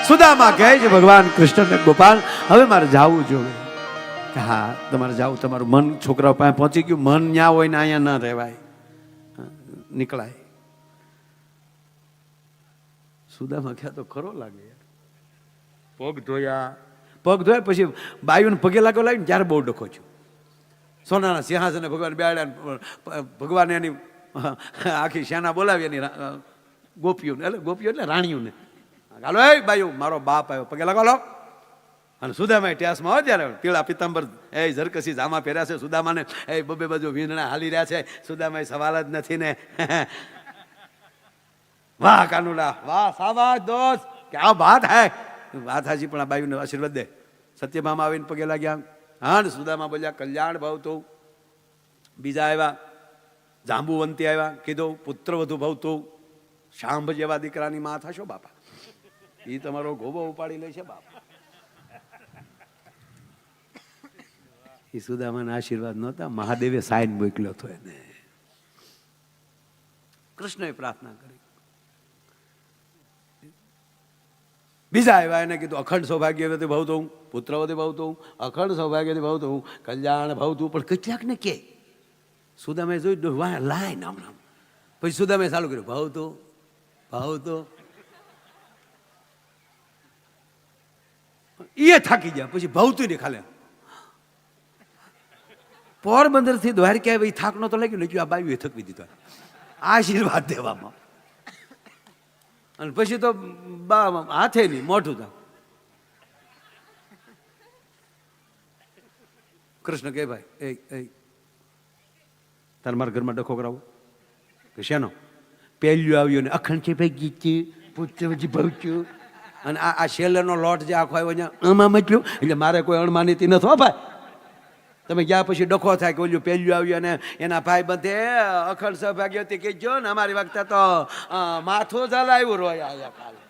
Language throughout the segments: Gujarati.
સુદામા કહે છે ભગવાન કૃષ્ણને, ગોપાલ હવે મારે જાવું જોઈએ. કે હા તમારે જાવું, તમારું મન છોકરાઓ પાસે પહોંચી ગયું, મન ન્યા હોય ને અહીંયા ન રહેવાય, નીકળાય. સુદામા ક્યાં તો ખરો લાગે યાર. પગ ધોયા પછી બાયુને પગે લાગ્યો લાગ્યો ને ત્યારે બહુ ડખો છું. સોનાના સિંહાસને ભગવાન બેહાડ્યા, ભગવાન એની આખી સેના બોલાવી, એની ગોપીઓને, એટલે ગોપીઓ એટલે રાણીઓને, હાલો એ બાયુ મારો બાપ આવ્યો, પગે લાગો લો. અને સુદામા ટેસમાં હોય ત્યારે પીળા પિત્તાંબર એ ઝરકસી જામા પહેર્યા છે સુદામાને, એ બબે બાજુ વીંધણા હાલી રહ્યા છે. સુદામા સવાલ જ નથી ને. વાહ કાનુડા, વાહ શાબાશ દોસ્ત, ક્યા બાત હૈ. વાત હાજી, પણ આ બાયુને આશીર્વાદ દે. સત્યભામા આવીને પગે લાગ્યા. હા ને સુદામા બોલ્યા કલ્યાણ ભાવ તું. બીજા આવ્યા, જાંબુવંતી આવ્યા, કીધું પુત્ર વધુ ભાવ તું. શાંભ જેવા દીકરાની માં થશો બાપા, એ તમારો ગોબો ઉપાડી લે છે બાપા. એ સુદામાના આશીર્વાદ નહોતા, મહાદેવે સાઈન મોકલ્યો હતો એને. કૃષ્ણએ પ્રાર્થના કરી. બીજા આવ્યા, એને કીધું અખંડ સૌભાગ્યવતી ભાવ તું, પુત્રવતી ભાવ તું, અખંડ સૌભાગ્યવતી ભાવ તું, કલ્યાણ ભાવ તું. પણ કેટલાક ને કે સુદામે જોઈ લાય નામ નામ. પછી સુદામે ચાલુ કર્યું ભાવ તું, ભાવ તો. એ થાકી ગયા, પછી ભાવતું ને ખાલે. પોરબંદર થી દ્વારકા ભાઈ થાક નો તો લાગ્યું, લખ્યું આ બાયું એ થકવી દીધો આશીર્વાદ દેવામાં. અને પછી તો હાથે નહીં મોઢું था. કૃષ્ણ કે ભાઈ એ તારે મારા ઘરમાં ડખો કરાવો કે શેનો? પહેલું આવ્યું ને અખંડ છે ભાઈ ગીચી પૂછ્યું ભાવચ્યું, અને આ શેલરનો લોટ જે આખો આવ્યો અહીંયા આમાં મચ્યું, એટલે મારે કોઈ અણમાનીતી નથી. હો ભાઈ, તમે ગયા પછી ડખો થાય કે ઓલું પહેલું આવ્યું અને એના ભાઈ બધે અખંડ સૌભાગ્યવતી કહેજો ને અમારી વખતે તો માથું જલાવ્યું રોયા કાલે.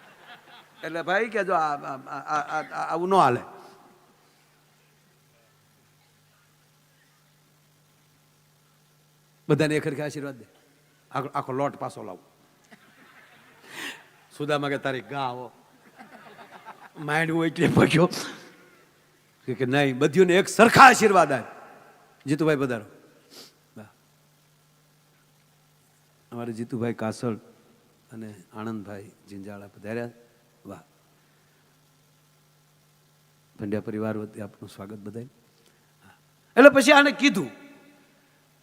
એટલે ભાઈ કે જો આવું ન હાલે. બધાને એક સરખા આશીર્વાદ દે, આખો લોટ પાછો લાવો. સુદામા કે તારી ગાવો માંડવું એટલે પગ્યો કે નહીં, બધીઓને એક સરખા આશીર્વાદ આપ. જીતુભાઈ પધારો. અમારે જીતુભાઈ કાસળ અને આનંદભાઈ જિંજાળા પધાર્યા. વાહ, પંડ્યા પરિવાર વતી આપનું સ્વાગત બધાય. એટલે પછી આને કીધું,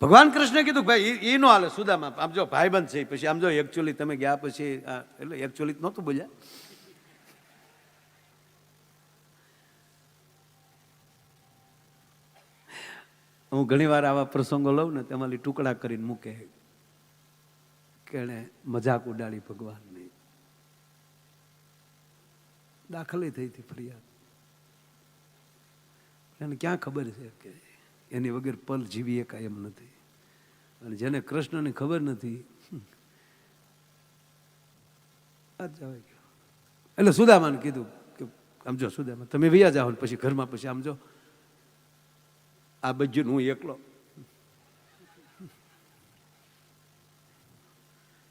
ભગવાન કૃષ્ણે કીધું ભાઈ એ નો હાલે. સુદામા આમ જો ભાઈબંધ છે, પછી આમ જો એકચ્યુઅલી તમે ગયા પછી એટલે એકચ્યુઅલી નહોતું બોલ્યા. હું ઘણી વાર આવા પ્રસંગો લઉં ને તેમાંથી ટુકડા કરીને મૂકે કે એને મજાક ઉડાડી ભગવાનની. દાખલે થઈ હતી ફરિયાદ. એને ક્યાં ખબર છે કે એની વગર પલ જીવી એકાય એમ નથી. અને જેને કૃષ્ણની ખબર નથી એટલે સુદામાને કીધું કે સમજો સુદામા તમે વૈયા જાઓ ને પછી ઘરમાં પછી આમ જો આ બજ્જું હું એકલો.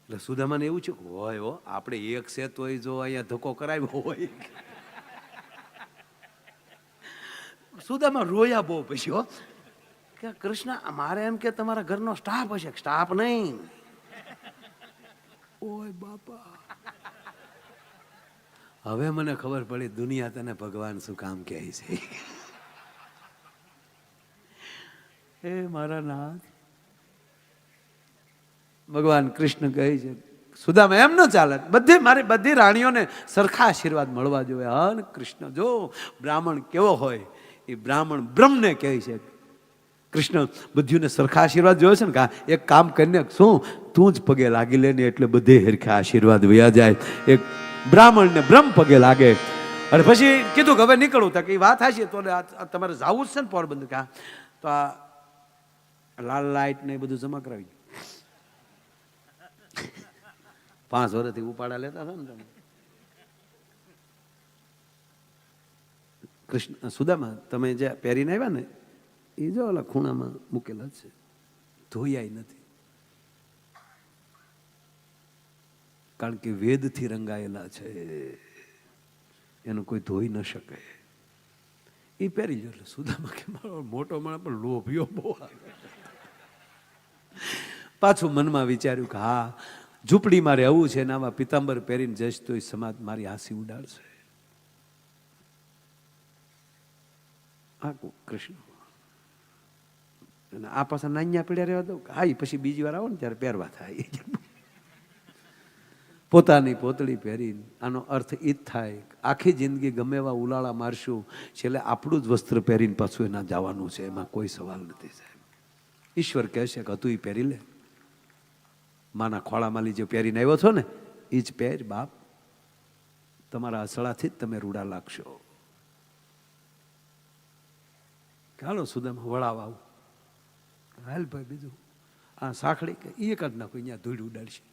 એટલે સુદામાને એવું છે કે હોય હો, આપણે એક છે તોય જો અહીંયા ધક્કો કરાવ્યો હોય. સુદામા રોયા બહુ પછી હો કે કૃષ્ણ મારે એમ કે તમારા ઘરનો સ્ટાફ હશે. સ્ટાફ નહીં, ઓય બાપા, હવે મને ખબર પડી દુનિયા તને ભગવાન શું કામ કહે છે. એ મારા નાથ, ભગવાન કૃષ્ણ કહે છે સુદામા એમ ન ચાલે. બધી રાણીઓને સરખા આશીર્વાદ મળવા જોઈએ. હા, કૃષ્ણ જો બ્રાહ્મણ કેવો હોય એ બ્રાહ્મણ બ્રહ્મને કહે છે. કૃષ્ણ બધીઓને સરખા આશીર્વાદ જોયો છે ને. એક કામ કરીને શું તું જ પગે લાગી લે ને એટલે બધે હરખા આશીર્વાદ વયા જાય. એક બ્રાહ્મણને બ્રહ્મ પગે લાગે. અને પછી કીધું કે હવે નીકળવું था કે વાત હશે તો તમારે જવું જ છે ને પોરબંદર. કા તો આ લાલ લાઈટ ને બધું જમા કરાવી. 5 વર્ષથી ઉપાડા લેતા હતા ને તમે. કૃષ્ણ સુદામા તમે જે પહેરીને આવ્યા ને એ જો ઓલા ખૂણામાં મૂકેલા છે, ધોયાય નથી. કારણ કે વેદથી રંગાયેલા છે. એનું કોઈ ધોઈ ન શકે. એ પહેરી જો. એટલે સુદામા કે મારો મોટો માણસ પણ લોભિયો બહુ આવે. પાછું મનમાં વિચાર્યું કે હા, ઝૂંપડીમાં રહેવું છે ને આમાં પિતાંબર પહેરીને જઈશ તો એ સમાજ મારી હાંસી ઉડાડશે. આ કૃષ્ણ અને આ પાછા નાન્યા પીડ્યા રહેવા દઉં. હા, એ પછી બીજી વાર આવો ને ત્યારે પહેરવા થાય. પોતાની પોતળી પહેરીને. આનો અર્થ એ જ થાય આખી જિંદગી ગમે એવા ઉલાળા મારશું, છેલ્લે આપણું જ વસ્ત્ર પહેરીને પાછું એના જવાનું છે. એમાં કોઈ સવાલ નથી સાહેબ. ઈશ્વર કહેશે કે હતું એ પહેરી લે. માના ખોળામાં જે પહેરીને આવ્યો છો ને એ જ પહેર બાપ. તમારા અસળાથી જ તમે રૂડા લાગશો. ચાલો સુદામા વળાવ આવું. હાલ ભાઈ, બીજું આ સાંકળી કે એ કાઢ નાખો, અહીંયા ધૂળ ઉડાડશે.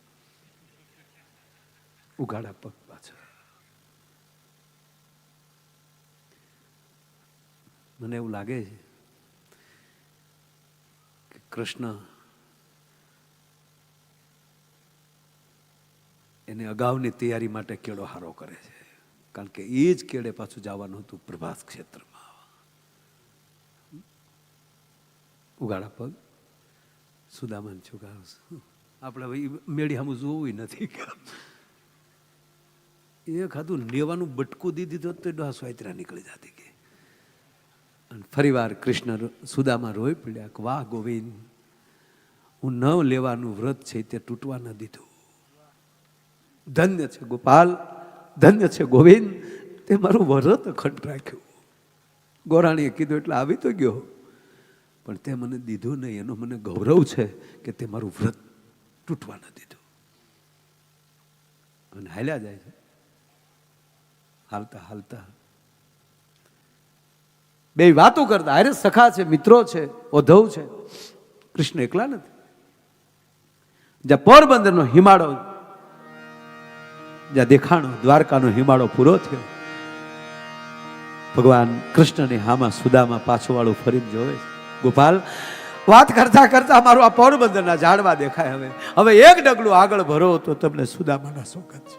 ઉઘાડા પગ પાછળ. મને એવું લાગે છે કે કૃષ્ણ એને અગાઉની તૈયારી માટે કેળો હારો કરે છે. કારણ કે એ જ કેળે પાછું જવાનું હતું પ્રભાસ ક્ષેત્રમાં. ઉઘાડા પગ સુદામાને છુગાવશે. આપણે હવે મેળી સામું જોવું નથી. એ ખાધું લેવાનું બટકું દીધી તો ડોહા સ્વાયત્રા નીકળી જતી કે. અને ફરી વાર કૃષ્ણ સુદામા રોઈ પડ્યા કે વાહ ગોવિંદ, હું ન લેવાનું વ્રત છે તે તૂટવા ન દીધું. ધન્ય છે ગોપાલ, ધન્ય છે ગોવિંદ, તે મારું વ્રત અખંડ રાખ્યું. ગોરાણીએ કીધું એટલે આવી તો ગયો, પણ તે મને દીધું નહીં. એનો મને ગૌરવ છે કે તે મારું વ્રત તૂટવા ન દીધું. અને હાલ્યા જાય છે. હાલતા હાલતા બે વાતો કરતા. અરે સખા છે, મિત્રો છે, ઉદ્ધવ છે. કૃષ્ણ એકલા નથી. જ્યાં પોરબંદરનો હિમાળો, જ્યાં દેખાણો દ્વારકાનો હિમાળો પૂરો થયો, ભગવાન કૃષ્ણની હામાં સુદામા પાછું વાળું ફરીને જોવે છે. ગોપાલ, વાત કરતા કરતા મારું આ પોરબંદરના ઝાડવા દેખાય. હવે એક ડગલું આગળ ભરો તો તમને સુદામાના સોગંદ છે.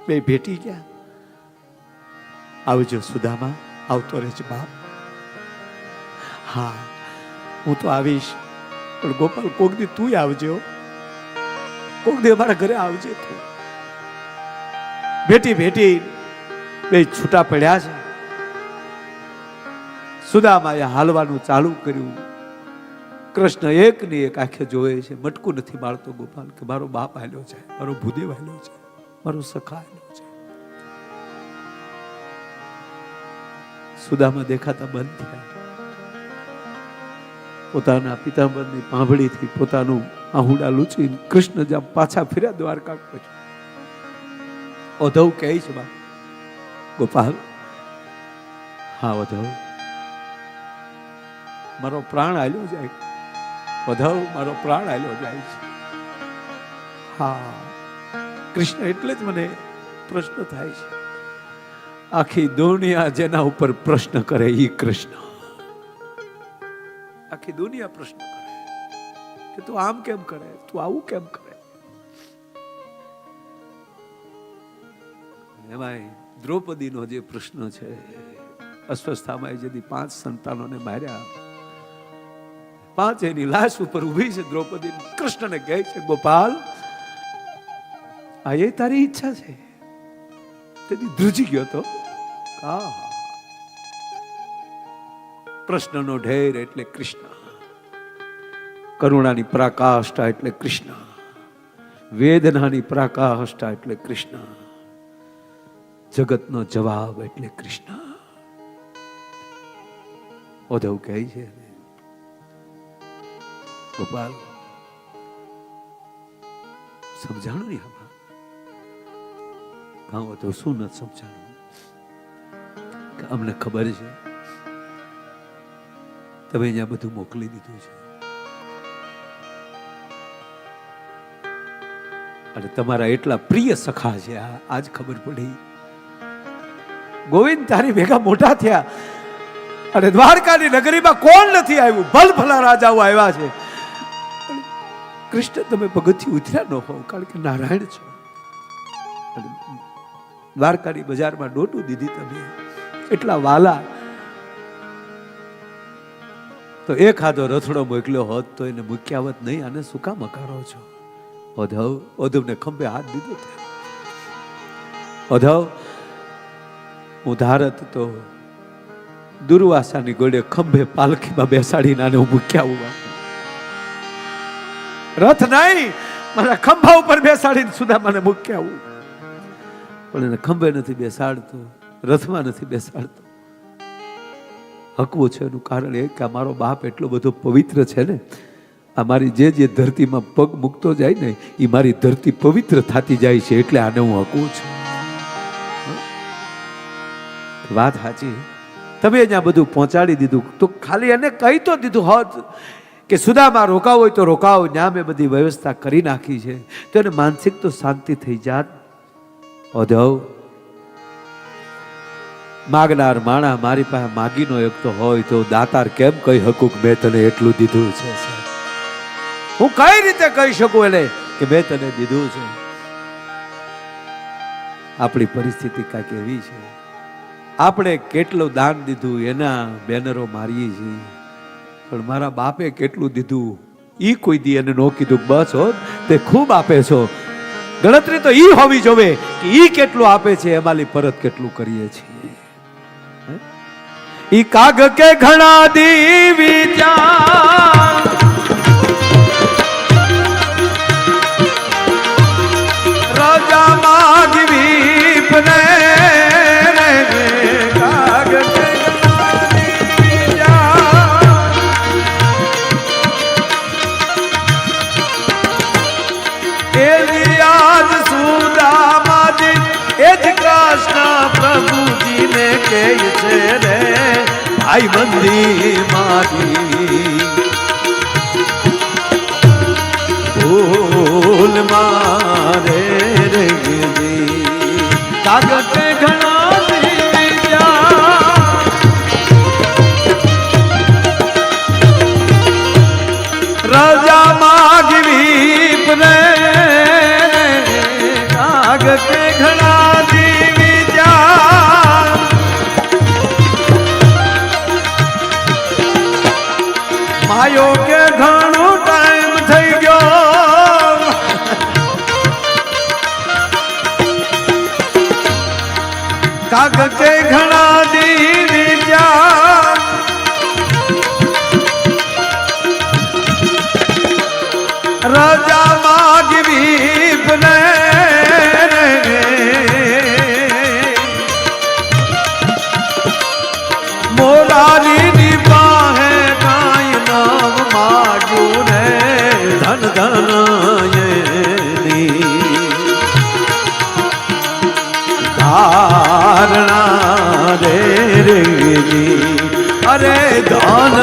બે ભેટી ગયા. આવજો સુદામા, આવતો રહેજો બાપ. હા, હું તો આવીશ, પણ ગોપાલ કોક દી તું આવજો. કોક દી અમારા ઘરે આવજે તું. ભેટી ભેટી બે છૂટા પડ્યા છે. સુદામાએ હાલવાનું ચાલુ કર્યું. કૃષ્ણ એક ને એક આંખે જોવે છે. મટકું નથી મારતો ગોપાલ કે મારો બાપ હાલ્યો છે, મારો ભૂદેવ હાલ્યો છે, મારો સખા હાલ્યો છે. સુદામા દેખાતા બંધ થયા. પોતાના પિતાંબરની પાંભળીથી પોતાનું આહુડા લૂંચી કૃષ્ણ જ્યાં પાછા ફર્યા દ્વારકા પછી. ઉદ્ધવ કહે છે બા ગોપાલ, હા ઉદ્ધવ, મારો પ્રાણ હાલ્યો જાય. ઉદ્ધવ, મારો પ્રાણ હાલ્યો જાય છે. હા કૃષ્ણ, એટલે જ મને પ્રશ્ન થાય છે. આખી દુનિયા જેના ઉપર પ્રશ્ન કરે એ કૃષ્ણ. આખી દુનિયા પ્રશ્ન કરે કે તું આમ કેમ કરે, તું આવું કેમ કરે. એમાં દ્રૌપદીનો જે પ્રશ્ન છે, અસ્વસ્થામાં જેથી 5 સંતાનોને માર્યા, 5 એની લાશ ઉપર ઉભી છે દ્રૌપદી. કૃષ્ણને કહે છે ગોપાલ, આ એ તારી ઈચ્છા છે. તેથી ધ્રુજી ગયો તો. પ્રશ્નનો ઢેર એટલે કૃષ્ણ, કરુણાની પરાકાષ્ઠા એટલે કૃષ્ણ, વેદનાની પરાકાષ્ઠા એટલે કૃષ્ણ, જગતનો જવાબ એટલે કૃષ્ણ. ઉદ્ધવ કહે છે ગોપાલ, સમજાણું નહીં આમાં. હા ઉદ્ધવ, શું ન સમજાણું? કે અમને ખબર છે તમે અહીંયા બધું મોકલી દીધું છે, અને તમારા એટલા પ્રિય સખા છે. આજ ખબર પડી. ગોવિંદ તારી ભેગા મોટા થયા, અને દ્વારકાની નગરીમાં કોણ નથી આવ્યું? ભલભલા રાજાઓ આવ્યા છે. કૃષ્ણ, તમે પગથિયું ઉતર્યા ન હોવ, કારણ કે નારાયણ છો. દ્વારકાની બજારમાં ડોટું દીધી તમે, એટલા વાલા. તો એક હાથો રથડો મોકલ્યો હોત તો એને મૂક્યા હોત નહીં. આને શું કામ અકારો છો? ઓધવને ખંભે હાથ દીધો. ઓધવ, હું ધારત તો દુર્વાસાની ગોળે ખંભે પાલખીમાં બેસાડીને આને હું મૂક્યા આવું. રથ નહીં, મારા ખંભા ઉપર બેસાડીને સુદામાને મૂક્યા આવું. પણ એને ખંભે નથી બેસાડતો, રથમાં નથી બેસાડતો. હકવું છે એનું કારણ એ કે મારો બાપ એટલો બધો પવિત્ર છે ને, આ મારી જે ધરતીમાં પગ મૂકતો જાય ને એ મારી ધરતી પવિત્ર થતી જાય છે, એટલે આને હું હકવું છું. વાત સાચી. તમે અહીંયા બધું પહોંચાડી દીધું તો ખાલી એને કહી તો દીધું હોત કે સુદામા રોકાવ હોય તો રોકાવો, ત્યાં મેં બધી વ્યવસ્થા કરી નાખી છે, તો એને માનસિક તો શાંતિ થઈ જાત. ઓધવ, માગનાર માણા મારી પાસે માગીનો એક તો હોય તો દાતાર કેમ કહી શકું કે મેં તને એટલું દીધું છે? હું કઈ રીતે કહી શકું એને કે મેં તને દીધું છે? આપણી પરિસ્થિતિ કાંઈક એવી છે, આપણે કેટલું દાન દીધું એના બેનરો મારીએ છીએ, પણ મારા બાપે કેટલું દીધું ઈ કોઈ દી એને નો કીધું બસ હો તે ખૂબ આપે છો. ગણતરી તો ઈ હોવી જોવે કે ઈ કેટલું આપે છે, એમાંથી પરત કેટલું કરીએ છીએ. ઈ કાગ કે ઘણા દીવી ત્યાં રાજા માગવી પને પ્રભુજીને કહે છે રે ભાઈ બંદી મારી ભૂલ મારે રે કાગળ કે ઘણા રાજા માગવી પને કાગળ કે ઘણા માયો કે ઘણો ટાઈમ થઈ ગયો, કાગળ કે ઘણા દીવી ત્યાં રાજા માગવી બને મોરારી ની બાહે ધન ધારણા રે અરે ધન